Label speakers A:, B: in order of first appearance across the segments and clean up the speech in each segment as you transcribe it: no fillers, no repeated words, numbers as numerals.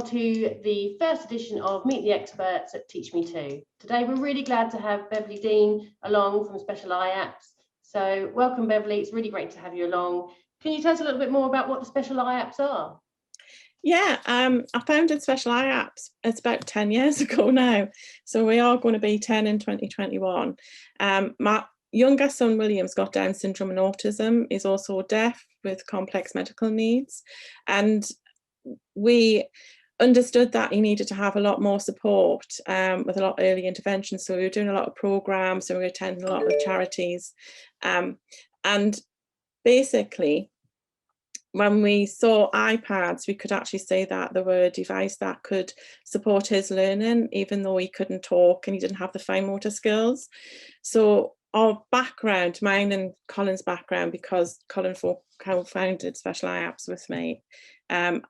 A: to the first edition of Meet the Experts at Teach Me Too. Today we're really glad to have Beverly Dean along from Special iapps. So welcome Beverly, it's really great to have you along. Can you tell us a little bit more about what the Special iapps are?
B: Yeah, I founded Special iapps, it's about 10 years ago now. So we are going to be 10 in 2021. My younger son William's got Down syndrome and autism. He's also deaf with complex medical needs. And we understood that he needed to have a lot more support with a lot of early intervention. So we were doing a lot of programs and we were attending a lot of charities. And basically, when we saw iPads, we could actually say that there were a device that could support his learning, even though he couldn't talk and he didn't have the fine motor skills. So our background, mine and Colin's background, because Colin co-founded Special iapps with me,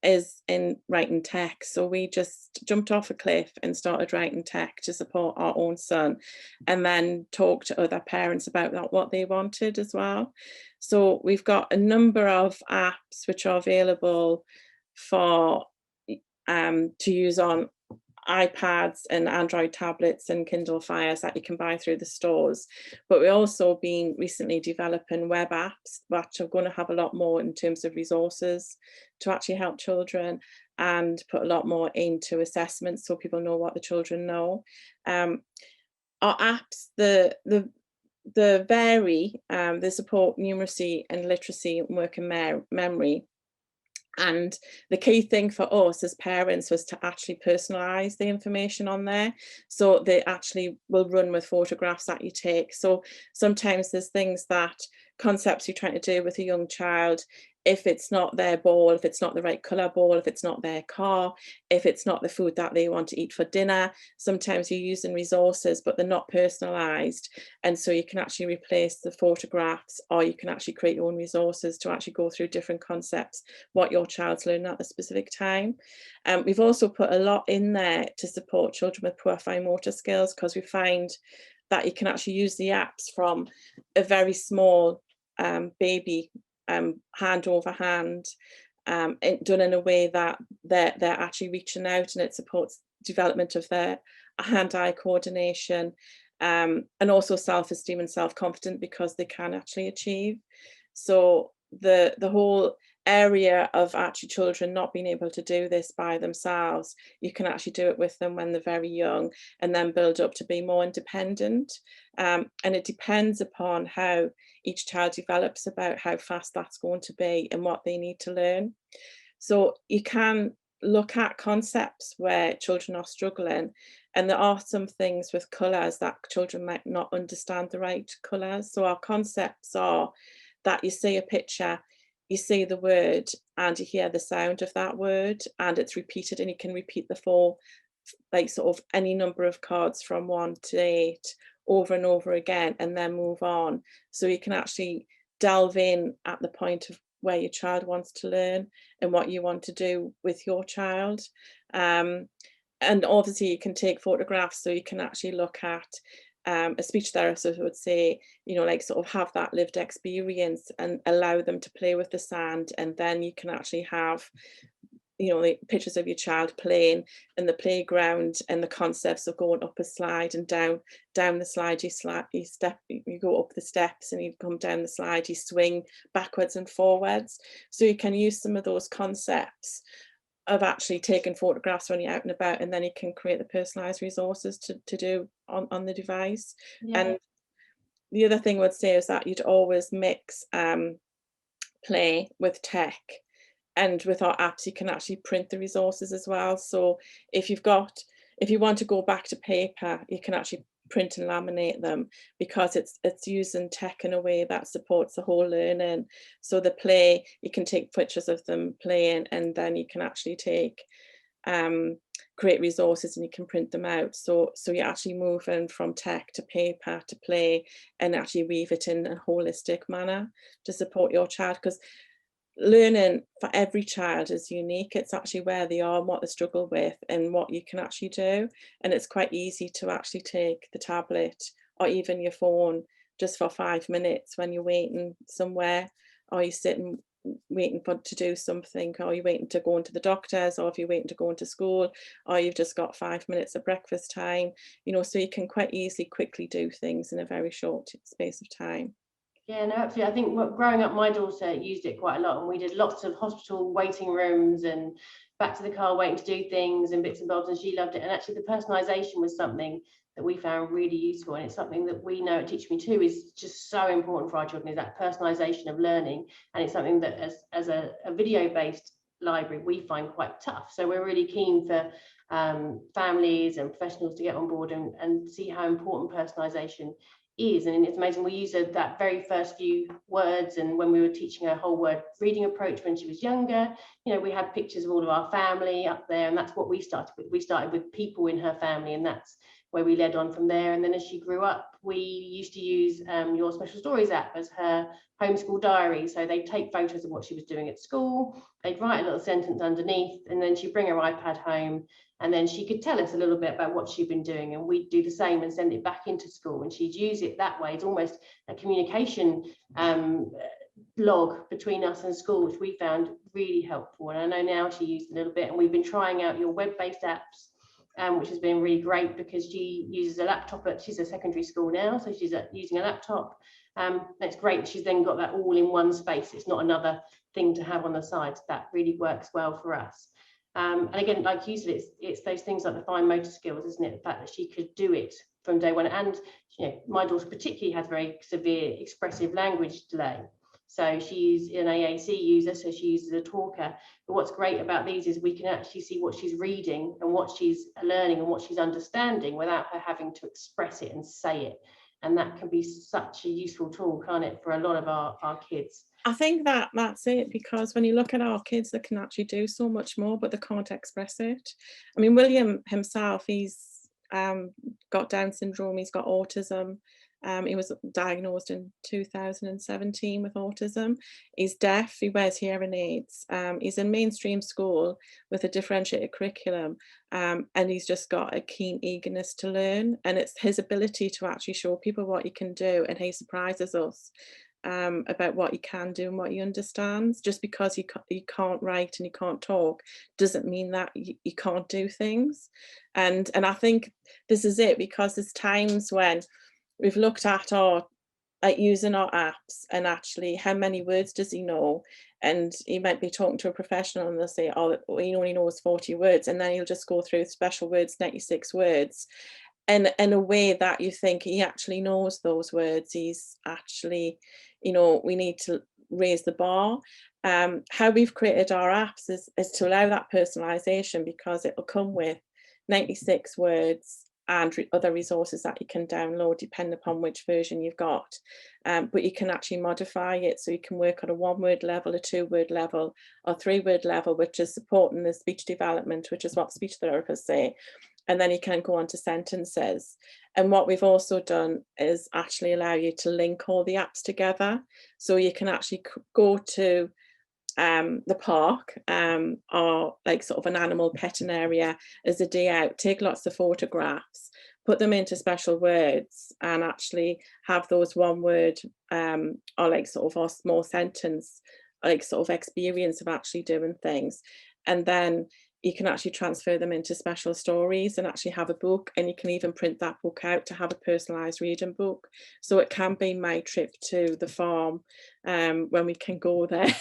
B: is in writing tech. So we just jumped off a cliff and started writing tech to support our own son, and then talked to other parents about what they wanted as well. So we've got a number of apps which are available for to use on iPads and Android tablets and Kindle Fires that you can buy through the stores. But we've also been recently developing web apps which are going to have a lot more in terms of resources to actually help children, and put a lot more into assessments so people know what the children know. Our apps, the vary, they support numeracy and literacy and working memory. And the key thing for us as parents was to actually personalize the information on there. So they actually will run with photographs that you take. So sometimes there's things that concepts you're trying to do with a young child, if it's not their ball, if it's not the right color ball, if it's not their car, if it's not the food that they want to eat for dinner, sometimes you're using resources but they're not personalized, and so you can actually replace the photographs, or you can actually create your own resources to actually go through different concepts, what your child's learning at a specific time. We've also put a lot in there to support children with poor fine motor skills, because we find that you can actually use the apps from a very small baby, hand over hand, done in a way that they're actually reaching out, and it supports development of their hand-eye coordination, and also self-esteem and self-confidence, because they can actually achieve. So the whole area of actually children not being able to do this by themselves, you can actually do it with them when they're very young, and then build up to be more independent. And it depends upon how each child develops about how fast that's going to be and what they need to learn. So you can look at concepts where children are struggling, and there are some things with colours that children might not understand the right colours. So our concepts are that you see a picture, you see the word, and you hear the sound of that word, and it's repeated, and you can repeat the full, like sort of any number of cards from 1 to 8 over and over again, and then move on. So you can actually delve in at the point of where your child wants to learn and what you want to do with your child. And obviously you can take photographs, so you can actually look at, a speech therapist would say, you know, like sort of have that lived experience and allow them to play with the sand, and then you can actually have, you know, like pictures of your child playing in the playground, and the concepts of going up a slide and down the slide. You go up the steps and you come down the slide, you swing backwards and forwards. So you can use some of those concepts of actually taking photographs when you're out and about, and then you can create the personalized resources to do on the device.
A: Yeah.
B: And the other thing I would say is that you'd always mix play with tech. And with our apps, you can actually print the resources as well. So if you want to go back to paper, you can actually print and laminate them, because it's using tech in a way that supports the whole learning. So the play, you can take pictures of them playing, and then you can actually take create resources and you can print them out. So you're actually moving from tech to paper to play, and actually weave it in a holistic manner to support your child, because learning for every child is unique. It's actually where they are and what they struggle with and what you can actually do. And it's quite easy to actually take the tablet or even your phone just for 5 minutes when you're waiting somewhere, or you're sitting waiting for to do something, or you're waiting to go into the doctors, or if you're waiting to go into school, or you've just got 5 minutes of breakfast time, so you can quite easily quickly do things in a very short space of time.
A: Yeah, no, absolutely. I think growing up, my daughter used it quite a lot, and we did lots of hospital waiting rooms and back to the car waiting to do things and bits and bobs, and she loved it. And actually, the personalisation was something that we found really useful, and it's something that we know at Teach Me Too is just so important for our children, is that personalisation of learning. And it's something that as a video-based library we find quite tough. So we're really keen for families and professionals to get on board and see how important personalisation is. And it's amazing, we use that very first few words, and when we were teaching her whole word reading approach when she was younger, we had pictures of all of our family up there, and that's what we started with. We started with people in her family, and that's where we led on from there. And then as she grew up, we used to use your Special Stories app as her homeschool diary. So they'd take photos of what she was doing at school, they'd write a little sentence underneath, and then she'd bring her iPad home, and then she could tell us a little bit about what she'd been doing, and we'd do the same and send it back into school, and she'd use it that way. It's almost a communication log between us and school, which we found really helpful. And I know now she used a little bit, and we've been trying out your web-based apps, which has been really great because she uses a laptop, but she's a secondary school now, so she's using a laptop. That's great. She's then got that all in one space. It's not another thing to have on the side. That really works well for us. And again, like you said, it's those things like the fine motor skills, isn't it? The fact that she could do it from day one. And my daughter particularly has very severe expressive language delay. So she's an AAC user, so she uses a talker. But what's great about these is we can actually see what she's reading and what she's learning and what she's understanding without her having to express it and say it. And that can be such a useful tool, can't it, for a lot of our kids.
B: I think that's it, because when you look at our kids, they can actually do so much more, but they can't express it. I mean, William himself, he's got Down syndrome, he's got autism. He was diagnosed in 2017 with autism. He's deaf, he wears hearing aids. He's in mainstream school with a differentiated curriculum, and he's just got a keen eagerness to learn. And it's his ability to actually show people what he can do, and he surprises us about what he can do and what he understands. Just because he can't write and he can't talk doesn't mean that he can't do things. And I think this is it, because there's times when we've looked at using our apps, and actually how many words does he know, and he might be talking to a professional and they'll say, oh, he only knows 40 words, and then he'll just go through special words, 96 words, and in a way that you think he actually knows those words. He's actually, we need to raise the bar. How we've created our apps is to allow that personalization, because it'll come with 96 words and other resources that you can download depending upon which version you've got. But you can actually modify it, so you can work on a 1-word level, a 2-word level, or 3-word level, which is supporting the speech development, which is what speech therapists say. And then you can go on to sentences. And what we've also done is actually allow you to link all the apps together. So you can actually go to the park, or like sort of an animal petting area as a day out, take lots of photographs, put them into special words, and actually have those 1-word or like sort of a small sentence, like sort of experience of actually doing things. And then you can actually transfer them into special stories and actually have a book, and you can even print that book out to have a personalised reading book. So it can be my trip to the farm when we can go there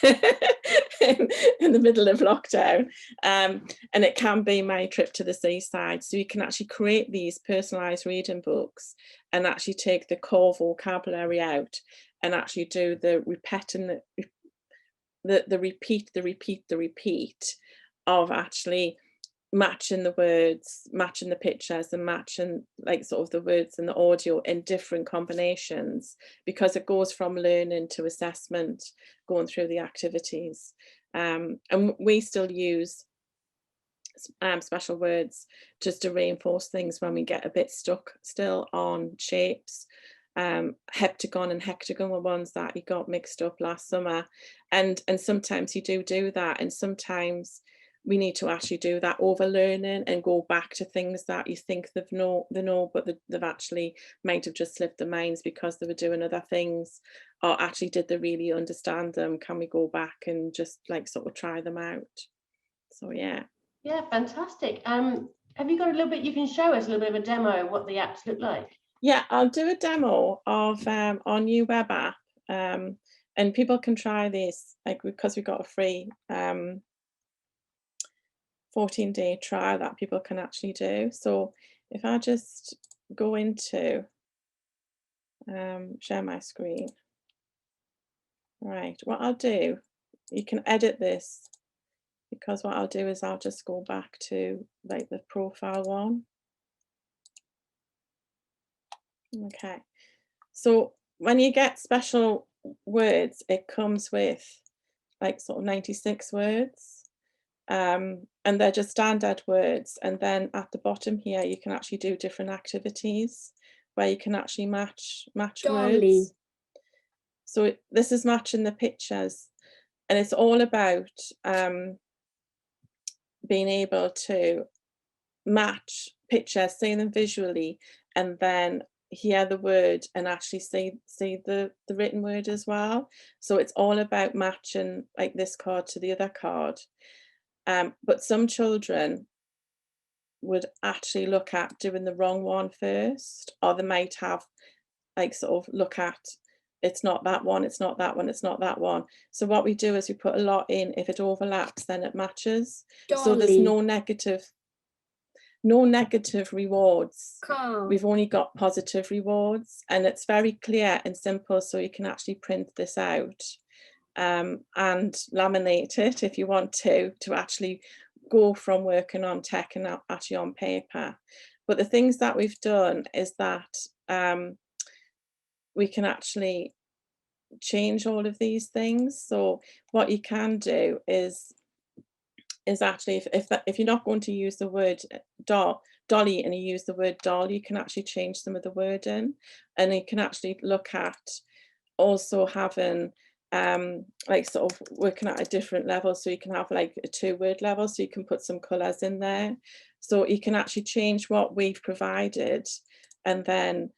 B: in the middle of lockdown, and it can be my trip to the seaside. So you can actually create these personalised reading books and actually take the core vocabulary out and actually do the repeat of actually matching the words, matching the pictures, and matching like sort of the words and the audio in different combinations, because it goes from learning to assessment, going through the activities. And we still use special words just to reinforce things when we get a bit stuck still on shapes. Heptagon and hectagon were ones that you got mixed up last summer, and sometimes you do that, and sometimes we need to actually do that overlearning and go back to things that you think they know, but they've actually might have just slipped their minds because they were doing other things, or actually did they really understand them? Can we go back and just like sort of try them out? So yeah.
A: Yeah, fantastic. Have you got a little bit you can show us, a little bit of a demo of what the apps look like?
B: Yeah, I'll do a demo of our new web app, and people can try this like because we got a free 14-day trial that people can actually do. So if I just go into share my screen, right, what I'll do, you can edit this, because what I'll do is I'll just go back to like the profile one. Okay, so when you get special words, it comes with like sort of 96 words. And they're just standard words. And then at the bottom here, you can actually do different activities where you can actually match words. So this is matching the pictures, and it's all about being able to match pictures, see them visually, and then hear the word and actually see the written word as well. So it's all about matching like this card to the other card. But some children would actually look at doing the wrong one first, or they might have like sort of look at, it's not that one, it's not that one, it's not that one. So what we do is we put a lot in. If it overlaps, then it matches. So there's no negative rewards. We've only got positive rewards, and it's very clear and simple, so you can actually print this out and laminate it if you want to actually go from working on tech and actually on paper. But the things that we've done is that we can actually change all of these things. So what you can do is actually, if you're not going to use the word dolly and you use the word doll, you can actually change some of the wording, and you can actually look at also having like sort of working at a different level. So you can have like a 2-word level, so you can put some colors in there, so you can actually change what we've provided. And then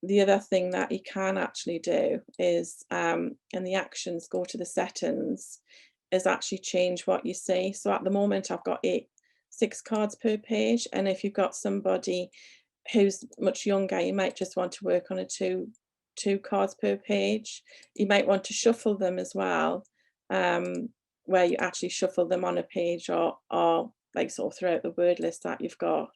B: the other thing that you can actually do is in the actions, go to the settings, is actually change what you see. So at the moment I've got 6 cards per page, and if you've got somebody who's much younger, you might just want to work on a two cards per page. You might want to shuffle them as well, where you actually shuffle them on a page, or like sort of throughout the word list that you've got.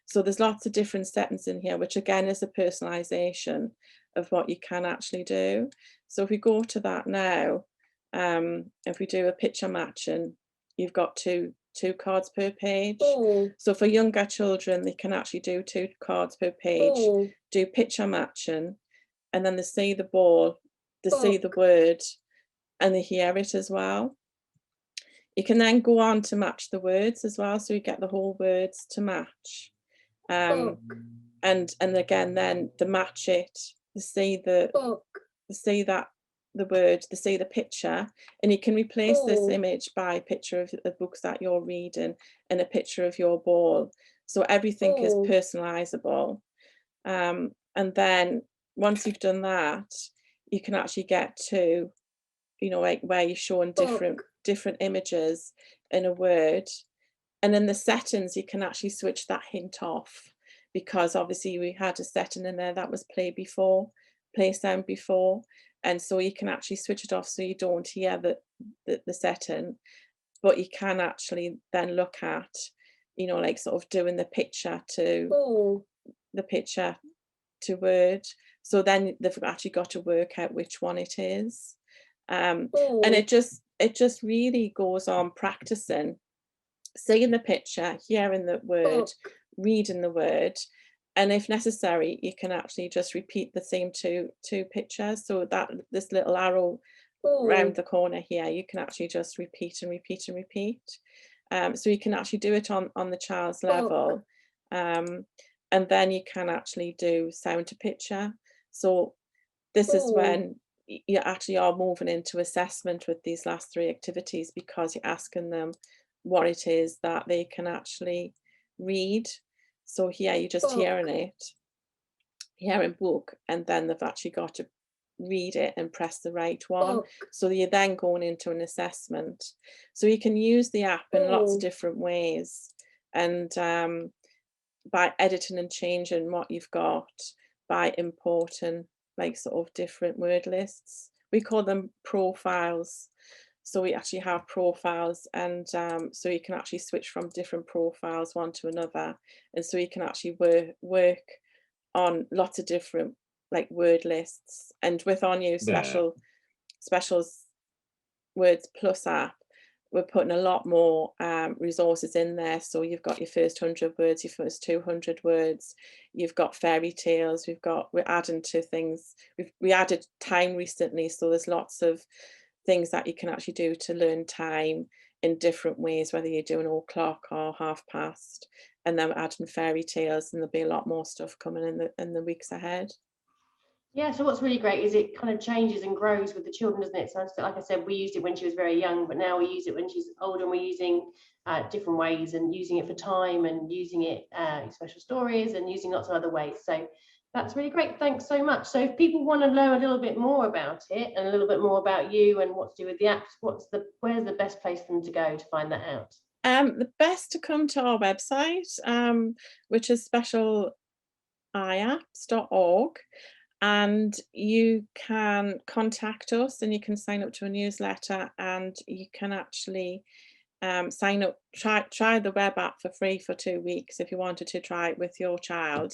B: So there's lots of different settings in here, which again is a personalization of what you can actually do. So if we go to that now, if we do a picture matching, you've got two cards per page. So for younger children, they can actually do 2 cards per page, do picture matching, and then they see the ball, they see the word, and they hear it as well. You can then go on to match the words as well, so you get the whole words to match. And again, then they match it, they see that the word, they see the picture, and you can replace this image by a picture of the books that you're reading and a picture of your ball. So everything is personalizable. And then once you've done that, you can actually get to, like where you're showing different images in a word. And in the settings, you can actually switch that hint off, because obviously we had a setting in there that was play sound before. And so you can actually switch it off so you don't hear the setting, but you can actually then look at, like sort of doing the picture to word. So then they've actually got to work out which one it is. And it just really goes on practicing, seeing the picture, hearing the word, reading the word, and if necessary, you can actually just repeat the same two pictures. So that this little arrow around the corner here, you can actually just repeat and repeat and repeat. So you can actually do it on the child's level, and then you can actually do sound to picture. So this is when you actually are moving into assessment with these last 3 activities, because you're asking them what it is that they can actually read. So here you're just hearing book, and then they've actually got to read it and press the right one. So you're then going into an assessment. So you can use the app in lots of different ways, and by editing and changing what you've got, by importing like sort of different word lists. We call them profiles. So we actually have profiles, and so you can actually switch from different profiles one to another, and so you can actually work on lots of different like word lists. And with our new specials Words Plus app, we're putting a lot more resources in there. So you've got your first 100 words, your first 200 words, you've got fairy tales, we're adding to things. We added time recently, so there's lots of things that you can actually do to learn time in different ways, whether you're doing all clock or half past. And then we're adding fairy tales, and there'll be a lot more stuff coming in the weeks ahead.
A: Yeah, so what's really great is it kind of changes and grows with the children, doesn't it? So like I said, we used it when she was very young, but now we use it when she's older, and we're using different ways, and using it for time, and using it special stories, and using lots of other ways. So that's really great. Thanks so much. So if people want to learn a little bit more about it and a little bit more about you and what to do with the apps, where's the best place for them to go to find that out?
B: The best to come to our website, which is specialiapps.org. And you can contact us, and you can sign up to a newsletter, and you can actually sign up, try the web app for free for 2 weeks if you wanted to try it with your child,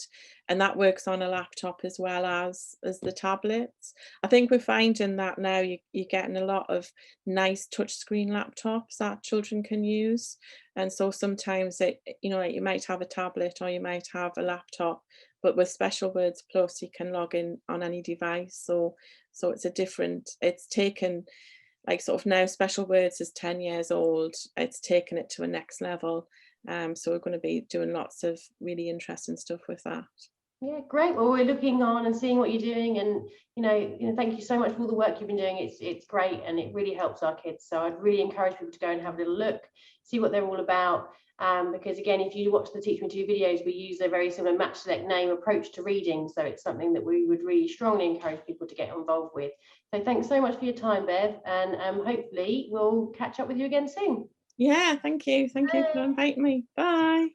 B: and that works on a laptop as well as the tablets. I think we're finding that now you're getting a lot of nice touchscreen laptops that children can use, and so sometimes you might have a tablet or you might have a laptop, but with Special Words Plus you can log in on any device. So it's taken, like sort of now Special Words is 10 years old, it's taken it to a next level. So we're going to be doing lots of really interesting stuff with that.
A: Yeah, great. Well, we're looking on and seeing what you're doing, and thank you so much for all the work you've been doing. It's great, and it really helps our kids. So I'd really encourage people to go and have a little look, see what they're all about. Because again, if you watch the Teach Me To videos, we use a very similar match select name approach to reading. So it's something that we would really strongly encourage people to get involved with. So thanks so much for your time, Bev, and hopefully we'll catch up with you again soon.
B: Yeah, thank you. Thank you for inviting me. Bye.